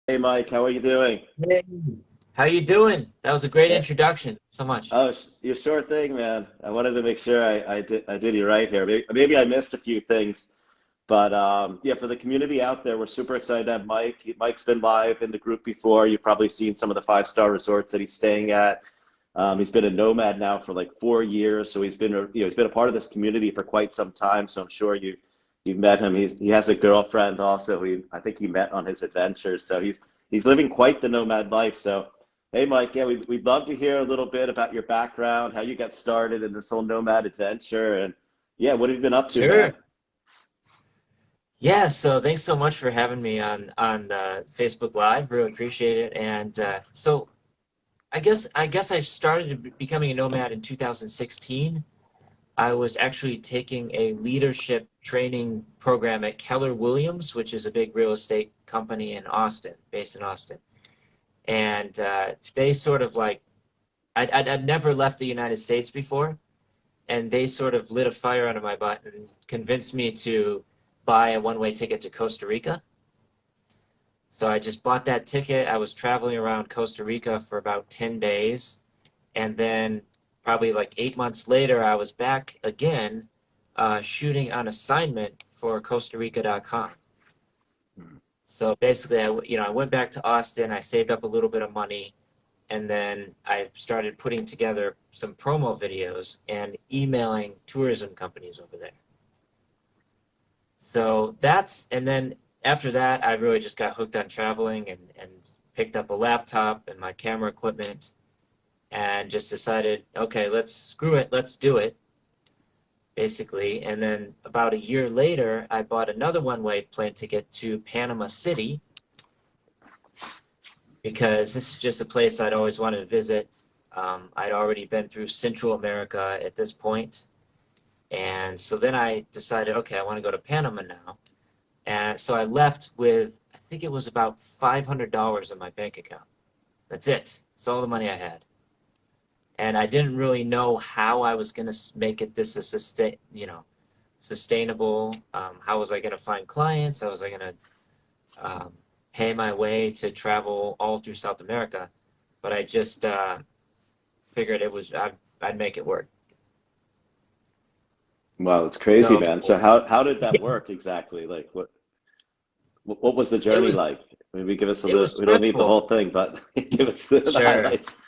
Hey Mike, how are you doing? Hey, how you doing? That was a great Yeah. introduction. So much. Oh, you sure thing, man. I wanted to make sure I did you right here. Maybe I missed a few things, but yeah, for the community out there, we're super excited to have Mike. Mike's been live in the group before. You've probably seen some of the five-star resorts that he's staying at. He's been a nomad now for like 4 years, so he's been a part of this community for quite some time. So I'm sure you've met him. He has a girlfriend also. I think he met on his adventures. So he's living quite the nomad life. So. Hey, Mike. Yeah, we'd love to hear a little bit about your background, how you got started in this whole nomad adventure, and yeah, what have you been up to, man? Sure. Yeah, so thanks so much for having me on Facebook Live. Really appreciate it. And so I guess I started becoming a nomad in 2016. I was actually taking a leadership training program at Keller Williams, which is a big real estate company in Austin, based in Austin. And they sort of like I'd never left the United States before, and they sort of lit a fire under my butt and convinced me to buy a one-way ticket to Costa Rica. So I just bought that ticket. I was traveling around Costa Rica for about 10 days. And then probably like 8 months later, I was back again shooting on assignment for CostaRica.com. So basically, I went back to Austin. I saved up a little bit of money, and then I started putting together some promo videos and emailing tourism companies over there. So and then after that, I really just got hooked on traveling and picked up a laptop and my camera equipment and just decided, okay, let's screw it, let's do it, basically. And then about a year later, I bought another one-way plane ticket to Panama City because this is just a place I'd always wanted to visit. I'd already been through Central America at this point, and so then I decided, okay, I want to go to Panama now. And so I left with, I think it was about $500 in my bank account. That's it. That's all the money I had. And I didn't really know how I was going to make it this a sustainable. How was I going to find clients? How was I going to pay my way to travel all through South America? But I just figured I'd make it work. Wow, it's crazy, So man. So how did that work exactly? Like what was the it journey was like? Maybe give us a it was little. We don't need the stressful. whole thing, but give us the Sure. highlights.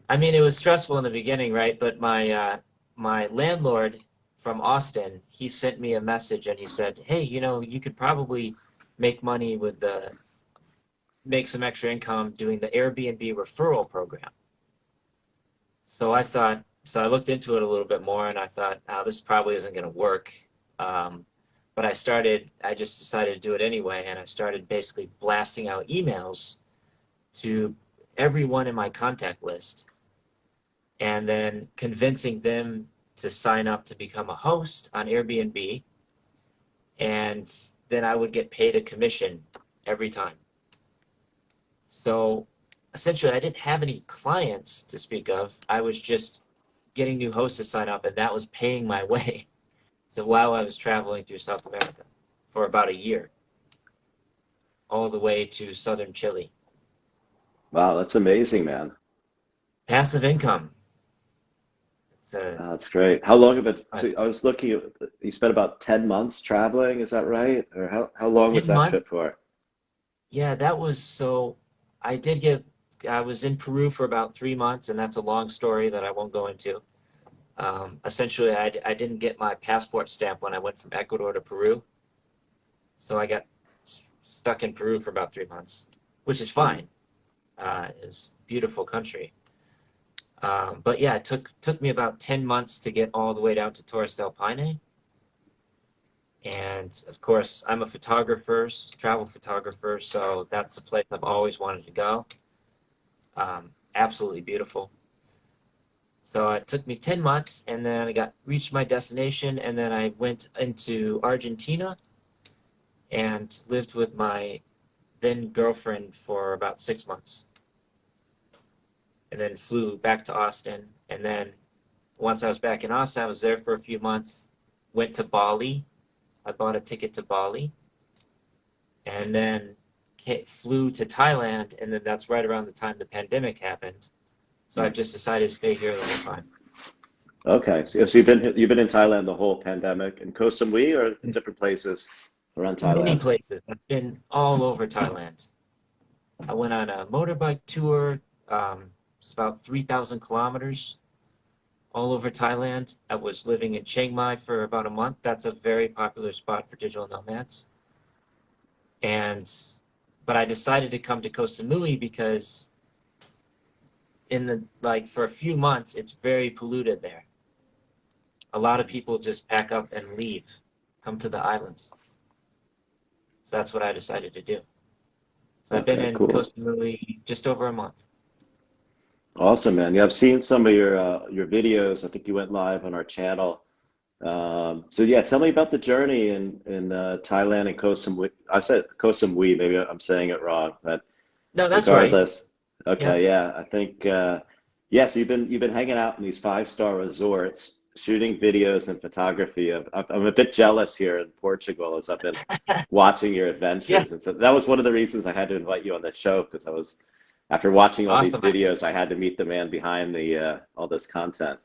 I mean, it was stressful in the beginning, right? But my landlord from Austin, he sent me a message and he said, "Hey, you could probably make money with the make some extra income doing the Airbnb referral program." So I looked into it a little bit more and I thought, "Oh, this probably isn't going to work." Um, but I just decided to do it anyway, and I started basically blasting out emails to everyone in my contact list and then convincing them to sign up to become a host on Airbnb, and then I would get paid a commission every time. So essentially, I didn't have any clients to speak of. I was just getting new hosts to sign up, and that was paying my way. So while I was traveling through South America for about a year, all the way to southern Chile. Wow, that's amazing, man. Passive income. It's That's great. How long have it? a So I was looking at, you spent about 10 months traveling, is that right? Or how long was 10 that months. trip for? Yeah, that was so. I did get. I was in Peru for about 3 months, and that's a long story that I won't go into. Essentially, I didn't get my passport stamp when I went from Ecuador to Peru, so I got stuck in Peru for about 3 months, which is Hmm. fine. It's a beautiful country. But yeah, it took me about 10 months to get all the way down to Torres del Paine. And of course, I'm a photographer, travel photographer, so that's the place I've always wanted to go. Absolutely beautiful. So it took me 10 months, and then I got reached my destination, and then I went into Argentina and lived with my then girlfriend for about 6 months, and then flew back to Austin. And then once I was back in Austin, I was there for a few months, went to Bali. I bought a ticket to Bali, and then flew to Thailand, and then that's right around the time the pandemic happened. So I've just decided to stay here the whole time. Okay, so you've been in Thailand the whole pandemic, and Koh Samui or in different places around Many Thailand? places. I've been all over Thailand. I went on a motorbike tour. It's about 3,000 kilometers all over Thailand. I was living in Chiang Mai for about a month. That's a very popular spot for digital nomads. But I decided to come to Koh Samui because for a few months, it's very polluted there. A lot of people just pack up and leave, come to the islands. So that's what I decided to do. So I've been Okay, in Koh cool. Samui just over a month. Awesome, man. Yeah, I've seen some of your videos. I think you went live on our channel. So yeah, tell me about the journey in Thailand and Koh Samui. I said Koh Samui, maybe I'm saying it wrong, but No, that's right. regardless. Yeah. Okay, yeah, I think yeah. So you've been hanging out in these five-star resorts, shooting videos and photography. I'm a bit jealous here in Portugal as I've been watching your Yeah. adventures, and so that was one of the reasons I had to invite you on the show because I was after watching all these Awesome. videos, I had to meet the man behind the all this content.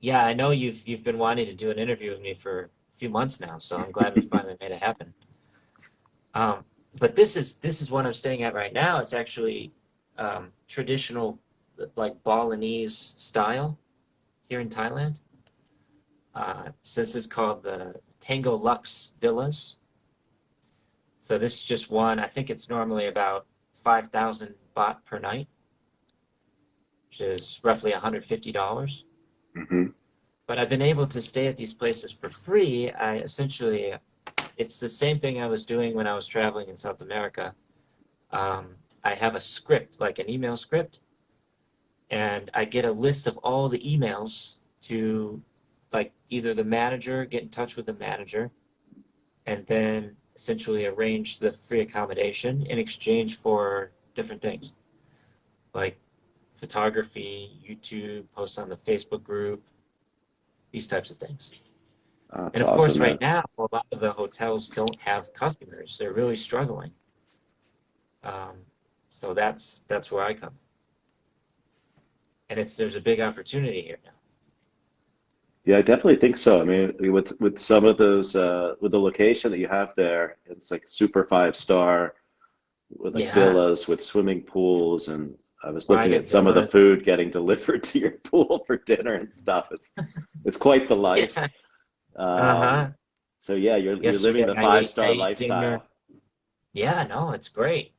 Yeah, I know you've been wanting to do an interview with me for a few months now, so I'm glad we finally made it happen. Um, but this is what I'm staying at right now. It's actually traditional, like Balinese style here in Thailand. So this is called the Tango Lux Villas. So this is just one. I think it's normally about 5,000 baht per night, which is roughly $150. Hmm. But I've been able to stay at these places for free. It's the same thing I was doing when I was traveling in South America. I have a script, like an email script, and I get a list of all the emails to, like, either the manager, get in touch with the manager, and then essentially arrange the free accommodation in exchange for different things, like photography, YouTube, posts on the Facebook group, these types of things. That's And of course, awesome, right man. now, a lot of the hotels don't have customers. They're really struggling. Um, so that's where I come. And there's a big opportunity here now. Yeah, I definitely think so. I mean, with some of those with the location that you have there, it's like super five-star with like Yeah, villas with swimming pools, and I was looking private at some of the villas. food getting delivered to your pool for dinner and stuff. It's quite the life. Yeah. Um, Uh-huh. so yeah, you're living Yesterday the I five-star ate dinner. lifestyle. Yeah, no, it's great.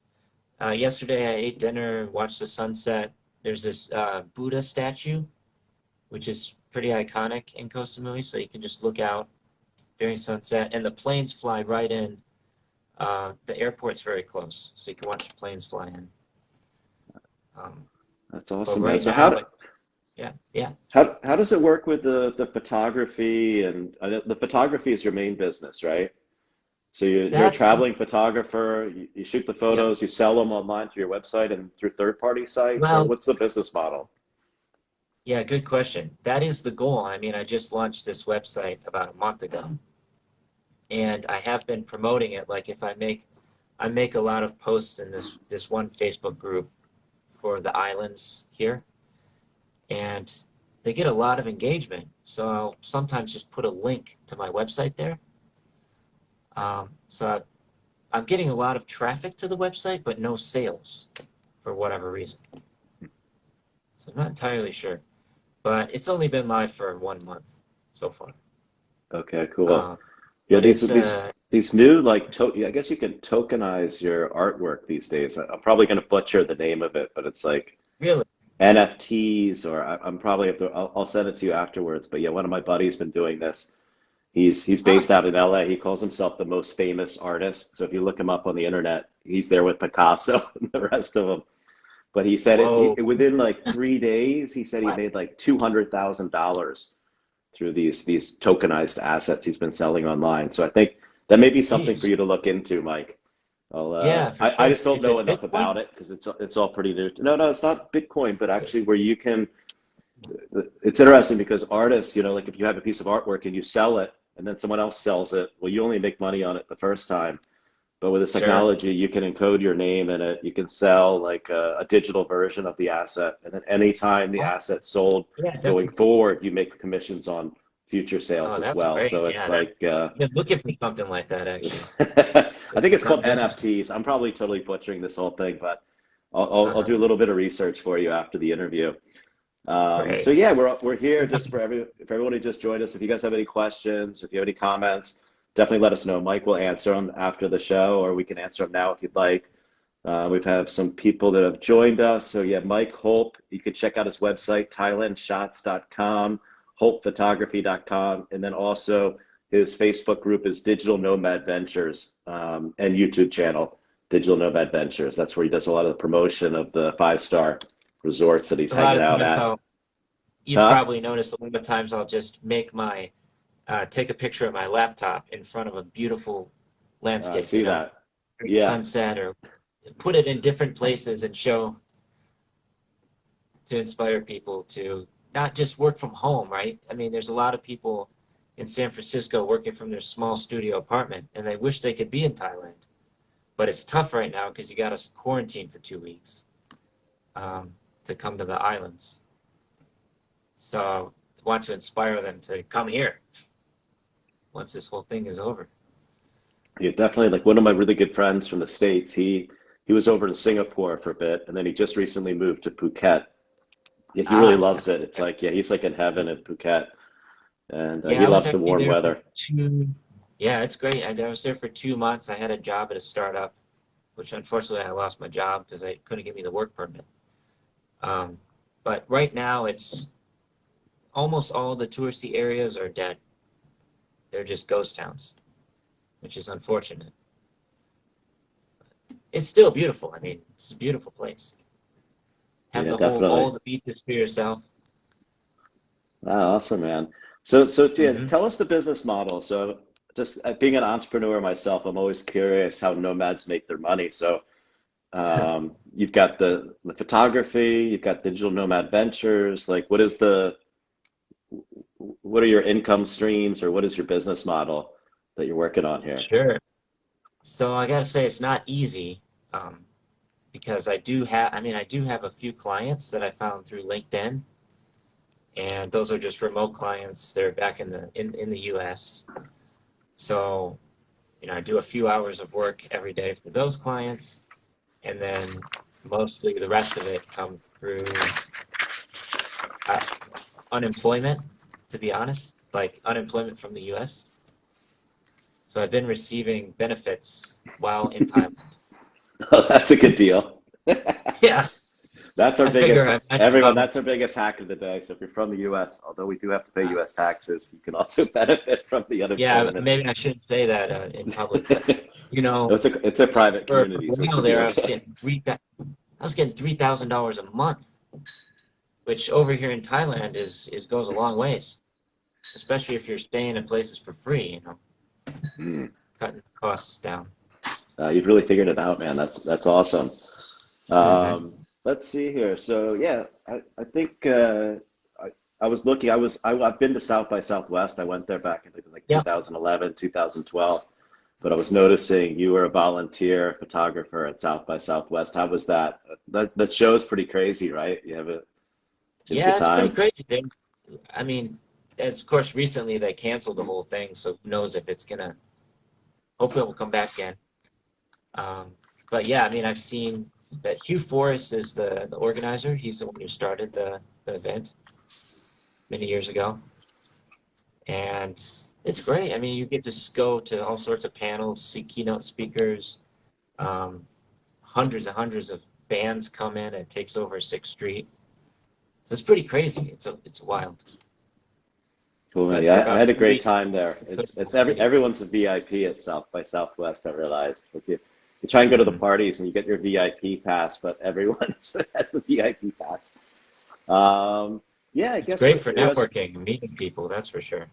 Yesterday I ate dinner, watched the sunset. There's this Buddha statue, which is pretty iconic in Koh Samui, so you can just look out during sunset, and the planes fly right in. The airport's very close, so you can watch the planes fly in. Um, That's but awesome, man. right So now, yeah, yeah, how does it work with the photography and the photography is your main business, right? So you're a that's traveling photographer, you shoot the yep. photos, you sell them online through your website and through third-party sites, or Well, what's the business model? yeah, good question. That is the goal. I mean, I just launched this website about a month ago, and I have been promoting it. Like, if I make a lot of posts in this one Facebook group for the islands here, and they get a lot of engagement. So I'll sometimes just put a link to my website there. So I'm getting a lot of traffic to the website, but no sales for whatever reason. So I'm not entirely sure, but it's only been live for 1 month so far. Okay, cool. Uh, Yeah, but these it's these these new like I guess you can tokenize your artwork these days. I'm probably going to butcher the name of it, but it's like really NFTs, or I'm probably I'll send it to you afterwards. But yeah, one of my buddies been doing this. He's based awesome. out in LA. He calls himself the most famous artist. So if you look him up on the internet, he's there with Picasso and the rest of them. But he said Whoa. within like 3 days, he said he What? made like $200,000 through these tokenized assets he's been selling online. So I think that may be something for Jeez. you to look into, Mike. Yeah, for I sure. just don't Is know it enough Bitcoin? about it because it's all pretty new. No, no, it's not Bitcoin, but actually where you can. It's interesting because artists, like if you have a piece of artwork and you sell it, and then someone else sells it, well, you only make money on it the first time. But with this Sure. technology, you can encode your name in it. You can sell like a digital version of the asset. And then anytime the Oh, asset's sold yeah, going definitely. forward, you make commissions on future Oh, sales as that'd be well. great. So it's Yeah, that, like, I've been looking for something like that actually. I think it's called Something different. NFTs. I'm probably totally butchering this whole thing, but I'll Uh-huh. do a little bit of research for you after the interview. So Great. yeah, we're here just for if everyone who just joined us. If you guys have any questions, if you have any comments, definitely let us know. Mike will answer them after the show, or we can answer them now if you'd like. We've had some people that have joined us. So yeah, Mike Holp, you can check out his website, thailandshots.com, holpphotography.com, and then also his Facebook group is Digital Nomad Ventures, and YouTube channel, Digital Nomad Ventures. That's where he does a lot of the promotion of the five-star resorts that he's A lot hanging of out times at. I'll, you've Huh? probably noticed a lot of times I'll just make my, take a picture of my laptop in front of a beautiful I landscape, see that. Yeah. sunset, or put it in different places and show to inspire people to not just work from home, right? I mean, there's a lot of people in San Francisco working from their small studio apartment, and they wish they could be in Thailand. But it's tough right now because you got to quarantine for 2 weeks to come to the islands. So I want to inspire them to come here once this whole thing is over. Yeah, definitely. Like one of my really good friends from the States, he was over in Singapore for a bit, and then he just recently moved to Phuket. Yeah, he really Ah, yeah. loves it. It's like, yeah, he's like in heaven in Phuket, and Yeah, he I was loves the actually warm there for weather. two. Yeah, it's great. I was there for 2 months. I had a job at a startup, which unfortunately I lost my job because they couldn't give me the work permit. Um, but right now, it's almost all the touristy areas are dead. They're just ghost towns, which is unfortunate. It's still beautiful. I mean, it's a beautiful place. Have Yeah, the whole all definitely. the beaches to yourself. Wow, awesome, man. So yeah, Hmm. tell us the business model. So just being an entrepreneur myself, I'm always curious how nomads make their money. So you've got the photography, you've got digital nomad ventures. Like, what are your income streams, or what is your business model that you're working on here? Sure. So I gotta say it's not easy, um, because I do have a few clients that I found through LinkedIn, and those are just remote clients. They're back in the US. So, I do a few hours of work every day for those clients, and then mostly the rest of it comes through uh, unemployment, to be honest, like unemployment from the US. So I've been receiving benefits while in Thailand. Oh, that's a good deal. Yeah, That's our I figure biggest, I might as everyone, well. that's our biggest hack of the day. So if you're from the US, although we do have to pay US taxes, you can also benefit from the Yeah, unemployment. maybe I shouldn't say that in public, but you know, It's a private for community, a so it while should be there, okay. I was getting $3,000 a month, which over here in Thailand is goes a long ways, especially if you're staying in places for free, Mm. cutting costs down. You've really figured it out, man. That's awesome. Hmm. Let's see here. So yeah, I think I was looking. I've been to South by Southwest. I went there back in like Yeah. 2011, 2012. But I was noticing you were a volunteer photographer at South by Southwest. How was that? That show's pretty crazy, right? You have a Yeah, good it's pretty time. crazy. I mean, as of course, recently they canceled the whole thing, so who knows if it's gonna. Hopefully, it will come back again. Um, but yeah, I mean, I've seen that Hugh Forrest is the organizer. He's the one who started the event many years ago, and it's great. I mean, you get to go to all sorts of panels, see keynote speakers. Um, Hundreds and hundreds of bands come in and takes over Sixth Street. So it's pretty crazy. It's wild. Cool, man. But for Yeah, I about had a two great weeks, time there. I couldn't Everyone's a VIP at South by Southwest. I realized. Like you try and go to the Mm-hmm. parties and you get your VIP pass, but everyone has the VIP pass. Um, yeah, I It's guess great what for it was. networking and meeting people, that's for sure.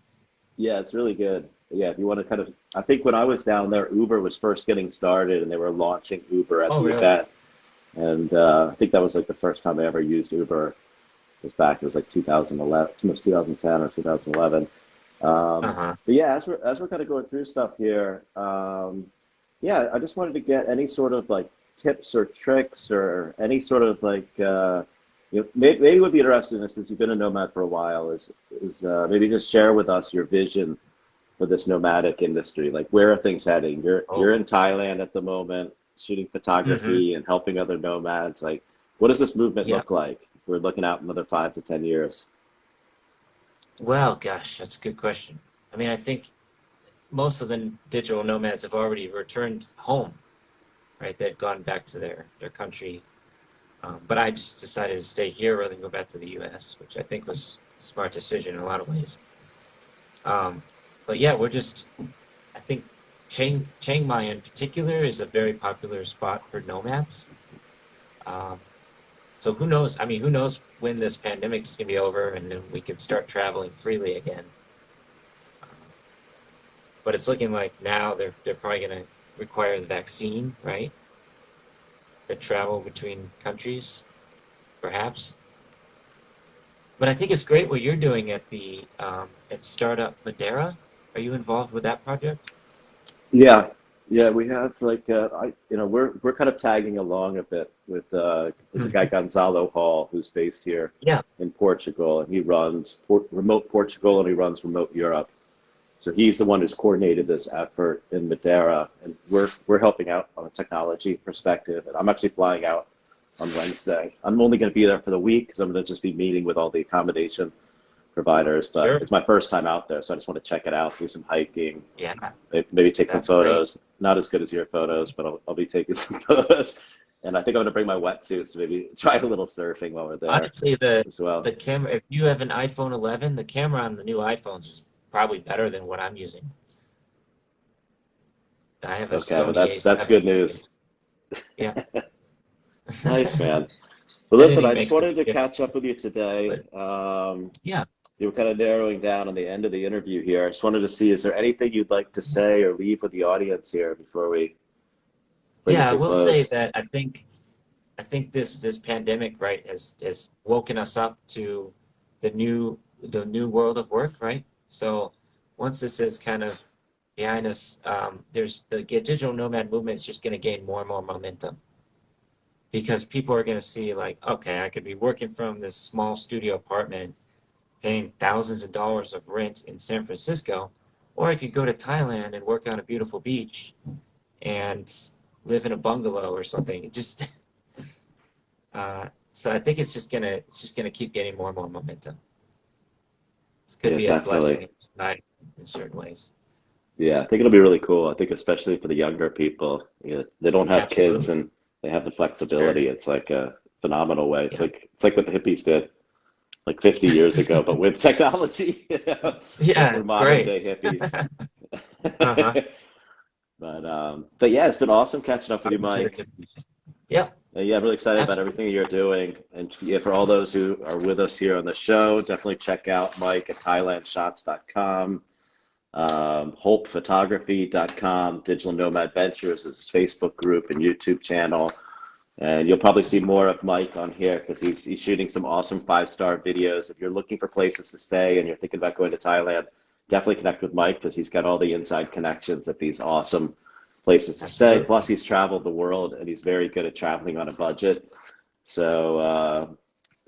Yeah, it's really good. Yeah, if you want to kind of, I think when I was down there, Uber was first getting started, and they were launching Uber at Oh, the really? event. And I think that was like the first time I ever used Uber. It was back. It was like 2011, almost 2010 or 2011. Uh-huh. But yeah, as we're kind of going through stuff here, yeah, I just wanted to get any sort of like tips or tricks or any sort of like maybe would be interested in this since you've been a nomad for a while is maybe just share with us your vision for this nomadic industry. Like where are things heading? You're Oh. in Thailand at the moment, shooting Hmm. photography and helping other nomads. Like what does this movement Yeah. look like? If we're looking out another 5 to 10 years. Well, gosh, that's a good question. I mean, I think most of the digital nomads have already returned home, right? They've gone back to their country. But I just decided to stay here rather than go back to the US, which I think was a smart decision in a lot of ways. Um, but yeah, I think Chiang Mai in particular is a very popular spot for nomads. Um, so who knows? I mean, who knows when this pandemic's gonna be over and then we can start traveling freely again. Um, but it's looking like now they're probably gonna require the vaccine, right? For travel between countries, perhaps. But I think it's great what you're doing at the at Startup Madeira. Are you involved with that project? Yeah, yeah, we have like we're kind of tagging along a bit with there's a guy Mhm. Gonzalo Hall who's based here Yeah. in Portugal, and he runs remote Portugal and he runs remote Europe. So he's the one who's coordinated this effort in Madeira, and we're helping out on a technology perspective. And I'm actually flying out on Wednesday. I'm only going to be there for the week because I'm going to just be meeting with all the accommodation providers. But Sure. it's my first time out there, so I just want to check it out, do some hiking, Yeah, maybe take some that's great. photos. Not as good as your photos, but I'll be taking some photos. And I think I'm going to bring my wetsuit, so maybe try a little surfing while we're there Honestly, as well. the camera, if you have an iPhone 11, the camera on the new iPhones is probably better than what I'm using. I have a Okay, well Sony that's A7. good news. Yeah. Nice, man. Well, listen, Editing I just makes a wanted big to difference, catch up with you today. but yeah. You were kind of narrowing down on the end of the interview here. I just wanted to see, is there anything you'd like to say or leave with the audience here before we bring it Yeah, I to a will say close? that I think this pandemic, right, has woken us up to the new world of work, right? So once this is kind of behind us, there's the digital nomad movement is just going to gain more and more momentum because people are going to see like, okay, I could be working from this small studio apartment, paying thousands of dollars of rent in San Francisco, or I could go to Thailand and work on a beautiful beach and live in a bungalow or something. It just so I think it's just gonna keep getting more and more momentum. This could Yeah, be a definitely. blessing in disguise in certain ways. Yeah, I think it'll be really cool. I think especially for the younger people, they don't have kids Absolutely. and they have the Sure. flexibility. It's like a phenomenal way. Yeah. It's like what the hippies did like 50 years ago, but with technology. Yeah, We're modern great. day hippies. Uh-huh. But yeah, it's been awesome catching up with you, Mike. Yeah, Yeah, I'm really excited about absolutely. everything you're doing. And yeah, for all those who are with us here on the show, definitely check out Mike at thailandshots.com, holpphotography.com, Digital Nomad Ventures is his Facebook group and YouTube channel. And you'll probably see more of Mike on here because he's shooting some awesome 5-star videos. If you're looking for places to stay and you're thinking about going to Thailand, definitely connect with Mike because he's got all the inside connections at these awesome places to stay. Plus, Absolutely. he's traveled the world and he's very good at traveling on a budget. So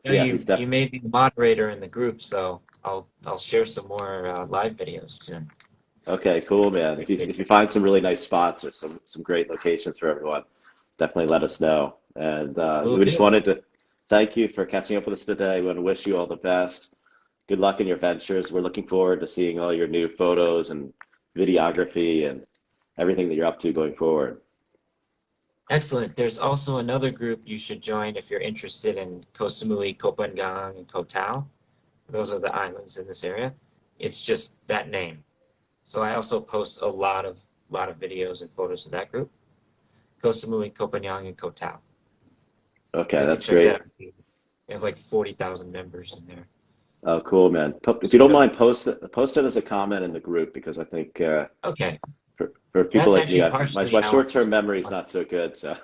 You know, yeah, he's you definitely made me the moderator in the group, so I'll share some more live videos soon. okay. Cool, man. Appreciate If you it. find some really nice spots or some great locations for everyone, definitely let us know. And Will we just do. wanted to thank you for catching up with us today. We want to wish you all the best. Good luck in your ventures. We're looking forward to seeing all your new photos and videography and everything that you're up to going forward. Excellent. There's also another group you should join if you're interested in Koh Samui, Koh Phangan, and Koh Tao. Those are the islands in this area. It's just that name. So I also post a lot of videos and photos of that group. Koh Samui, Koh Phangan, and Koh Tao. So Okay, you can that's check that great. out. We have like 40,000 members in there. Oh, cool, man. If you don't So, mind, post it as a comment in the group because I think okay. for people That's like me, actually partially my how short-term memory is not so good. So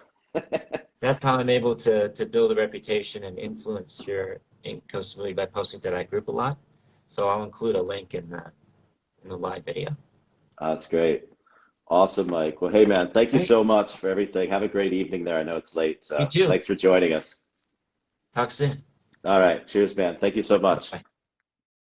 that's how I'm able to build a reputation and influence here in Koh Samui by posting to that group a lot. So I'll include a link in the live video. that's great. Awesome, Mike. Well, hey, man, thank you All right. so much for everything. Have a great evening there. I know it's late, You so too. thanks for joining us. Talk soon. All right. Cheers, man. Thank you so much. Bye.